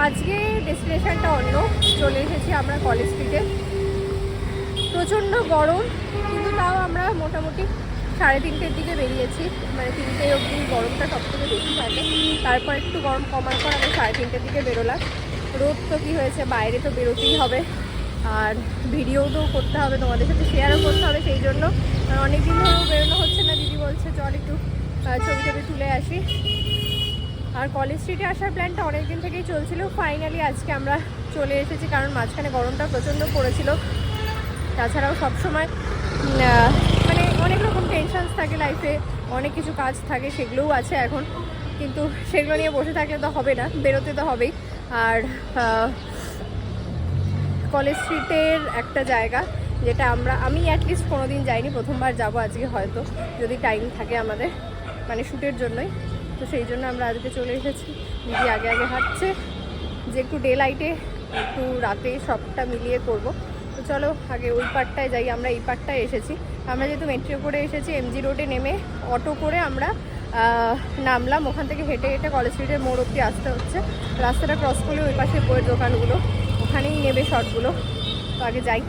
আজকে ডেস্টিনেশনটা অন্য, চলে এসেছি আমরা কলেজ স্ট্রিটে। প্রচণ্ড গরম, কিন্তু তাও আমরা মোটামুটি 3:30-র দিকে বেরিয়েছি, মানে 3টে অবধি গরমটা সব থেকে বেশি থাকে। তারপর একটু গরম কমার পর আমরা 3:30-র দিকে বেরোলাম। রোদ তো কী হয়েছে, বাইরে তো বেরোতেই হবে, আর ভিডিও তো করতে হবে, তোমাদের সাথে শেয়ারও করতে হবে। সেই জন্য অনেক দিন ধরেও বেরোনো হচ্ছে না। দিদি বলছে চল একটু ছবি টবি তুলে আসি। আর কলেজ স্ট্রিটে আসার প্ল্যানটা অনেক দিন থেকেই চলছিল। ফাইনালি আজকে আমরা চলে এসেছি, কারণ মাঝখানে গরমটা প্রচণ্ড পড়েছিল। তাছাড়াও সবসময় মানে অনেক রকম টেনশনস থাকে লাইফে, অনেক কিছু কাজ থাকে, সেগুলোও আছে এখন। কিন্তু সেগুলো নিয়ে বসে থাকলে তো হবে না, বেরোতে তো হবেই। আর কলেজ স্ট্রিটের একটা জায়গা যেটা আমি অ্যাটলিস্ট কোনো দিন যাইনি, প্রথমবার যাব আজকে, হয়তো যদি টাইম থাকে আমাদের, মানে শ্যুটের জন্যই। তো সেই জন্য আমরা আজকে চলে এসেছি। দিদি আগে আগে হাঁটছে যে একটু ডে লাইটে একটু রাতে সবটা মিলিয়ে করব। তো চলো আগে ওই পার্টটায় যাই। আমরা এই পার্টটায় এসেছি। আমরা যেহেতু মেট্রো করে এসেছি, এমজি রোডে নেমে অটো করে আমরা নামলাম। ওখান থেকে হেঁটে হেঁটে কলেজ স্ট্রিটের মোড় অব্দি আসতে হচ্ছে। রাস্তাটা ক্রস করলে ওই পাশে বইয়ের দোকানগুলো, ওখানেই নেবে শর্টগুলো। তো আগে যাই।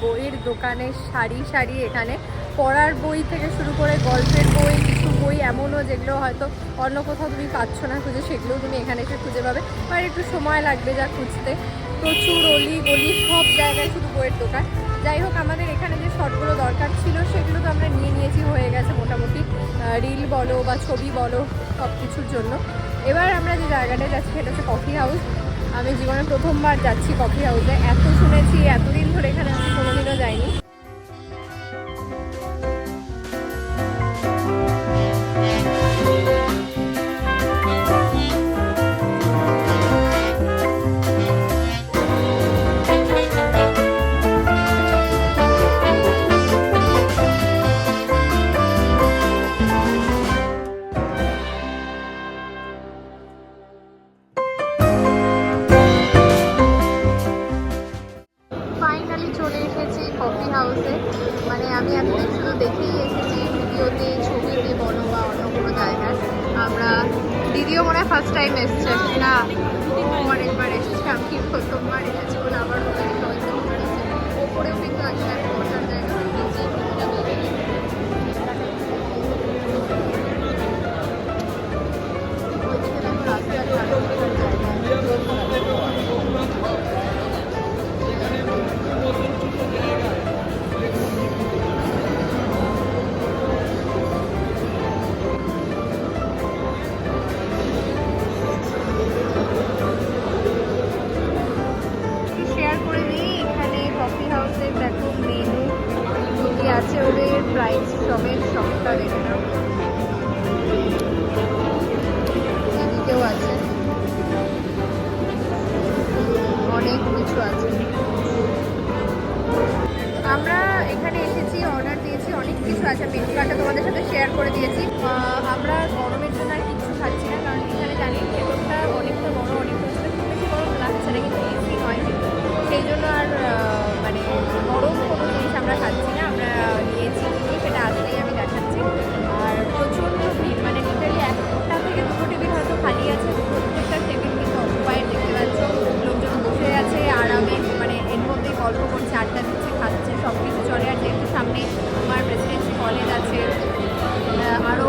বইয়ের দোকানে সারি সারি, এখানে পড়ার বই থেকে শুরু করে গল্পের বই, কিছু বই এমনও যেগুলো হয়তো অন্য কোথাও তুমি পাচ্ছ না খুঁজে, সেগুলোও তুমি এখানে এসে খুঁজে পাবে। আর একটু সময় লাগবে যা খুঁজতে। প্রচুর অলি গলি সব জায়গায় শুধু বইয়ের দোকান। যাই হোক, আমাদের এখানে যে শর্টগুলো দরকার ছিল সেগুলো তো আমরা নিয়েছি, হয়ে গেছে মোটামুটি। রিল বলো বা ছবি বলো, সব কিছুর জন্য। এবার আমরা যে জায়গাটায় যাচ্ছি সেটা হচ্ছে কফি হাউস। আমি জীবনে প্রথমবার যাচ্ছি কফি হাউসে। এত শুনেছি, এতদিন ধরে এখানে আমি কোনোদিনও যাইনি। কফি হাউসে, মানে আমি এতদিন শুধু দেখেই এসেছি ভিডিওতে, ছবিতে বলো বা অন্য কোনো জায়গায়। আমরা দিদিও মনে হয় ফার্স্ট টাইম এসছে না, অনেকবার এসেছে। আমি কি প্রথমবার এসেছি বলে আবার ওপরেও কিন্তু আছে বসার জায়গা। ওইদিকে দেখো রাস্তার দেখো মেনু কি আছে, ওদের প্রাইস সমেত সবটা দেখে নাও। এদিকেও আছে, অনেক কিছু আছে। আমরা এখানে এসেছি, অর্ডার দিয়েছি, অনেক কিছু আছে। মেনু কার্ডটা তোমাদের সাথে শেয়ার করে দিয়েছি। আমরা গরমের জন্য আর কিছু খাচ্ছি না, কারণ এখানে জানি ভেতরটা অনেকটা বড়, অনেক খুব বেশি গরম লাগছে না, কিন্তু এসি নয়, সেই জন্য আর মানে গরম কোনো জিনিস আমরা খাচ্ছি না। আমরা নিয়েছি, সেটা আসলেই আমি দেখাচ্ছি। আর প্রচণ্ড ভিড়, মানে লিটারালি 1টা থেকে 2টো টেবিল হয়তো খালি আছে, প্রত্যেকটা টেবিল কিন্তু অকুপায়েড দেখতে পাচ্ছ। লোকজন বসে আছে আরামে, মানে এর মধ্যেই গল্প করছে, আড্ডা দিচ্ছে, খাচ্ছে, সব কিছু চলে। আর যেহেতু সামনে আমার প্রেসিডেন্সি কলেজ আছে, আরও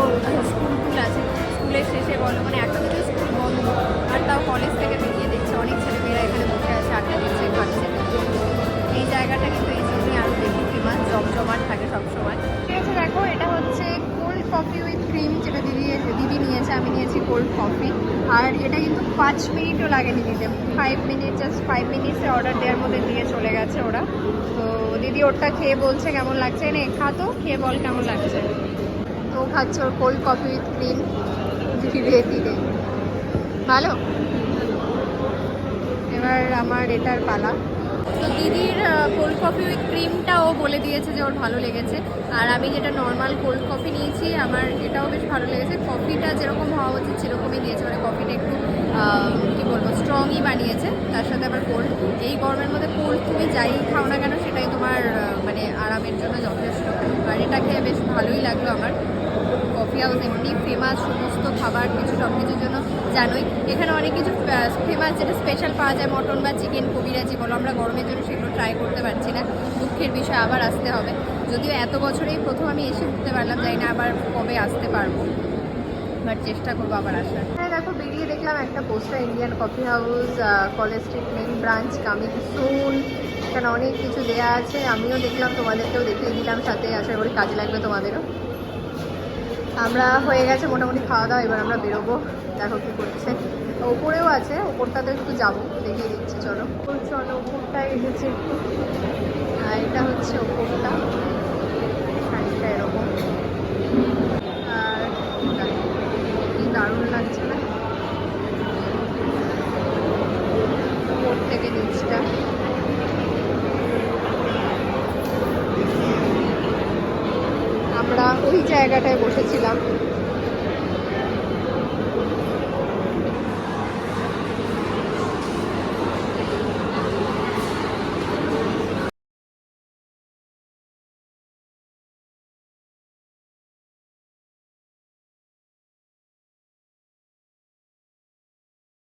5 মিনিটও লাগেনি দিতে, 5 মিনিট, জাস্ট 5 মিনিটসে অর্ডার দেওয়ার মধ্যে দিয়ে চলে গেছে ওরা। তো দিদি ওরটা খেয়ে বলছে কেমন লাগছে, নে খা তো, খেয়ে বল কেমন লাগছে। তো খাচ্ছে ওর কোল্ড কফি উইথ ক্রিম, ধীরে ধীরে। ভালো। এবার আমার এটার পালা। তো দিদির কোল্ড কফি উইথ ক্রিমটা ও বলে দিয়েছে যে ওর ভালো লেগেছে, আর আমি যেটা নর্মাল কোল্ড কফি নিয়েছি আমার এটাও বেশ ভালো লেগেছে। কফিটা যেরকম হওয়া উচিত সেরকমই দিয়েছে, মানে কফিটা একটু কী বলবো স্ট্রংই বানিয়েছে, তার সাথে আবার কোল্ড। এই গরমের মধ্যে কোল্ড তুমি যাই খাও না কেন সেটাই তোমার মানে আরামের জন্য যথেষ্ট। আর এটা খেয়ে বেশ ভালোই লাগলো আমার। কফি হাউস এমনি ফেমাস, সমস্ত খাবার কিছু সব কিছুর জন্য জানোই। এখানে অনেক কিছু ফেমাস যেটা স্পেশাল পাওয়া যায়, মটন বা চিকেন, কবিরাজি বলো, আমরা গরমের জন্য সেগুলো ট্রাই করতে পারছি না, দুঃখের বিষয়। আবার আসতে হবে, যদিও এত বছরেই প্রথম আমি এসে উঠতে পারলাম, জানি না আবার কবে আসতে পারবো, বাট চেষ্টা করবো আবার আসার। হ্যাঁ দেখো, বেরিয়ে দেখলাম একটা poster, Indian coffee house, college street main branch, coming soon. এখানে অনেক কিছু দেওয়া আছে, আমিও দেখলাম, তোমাদেরকেও দেখিয়ে দিলাম, সাথে আশা করি কাজে লাগবে তোমাদেরও। আমরা হয়ে গেছে মোটামুটি খাওয়া দাওয়া, এবার আমরা বেরোবো, দেখো কী করছে। ওপরেও আছে, ওপরটাতে একটু যাবো, দেখিয়ে দিচ্ছি, চলো চলো। ওপরটায় এসেছে একটু, আর এটা হচ্ছে ওপরটা, শাড়িটা এরকম। আর কি দারুণ লাগছে না ওপর থেকে নিচটা। আমরা ওই জায়গাটায় বসেছিলাম,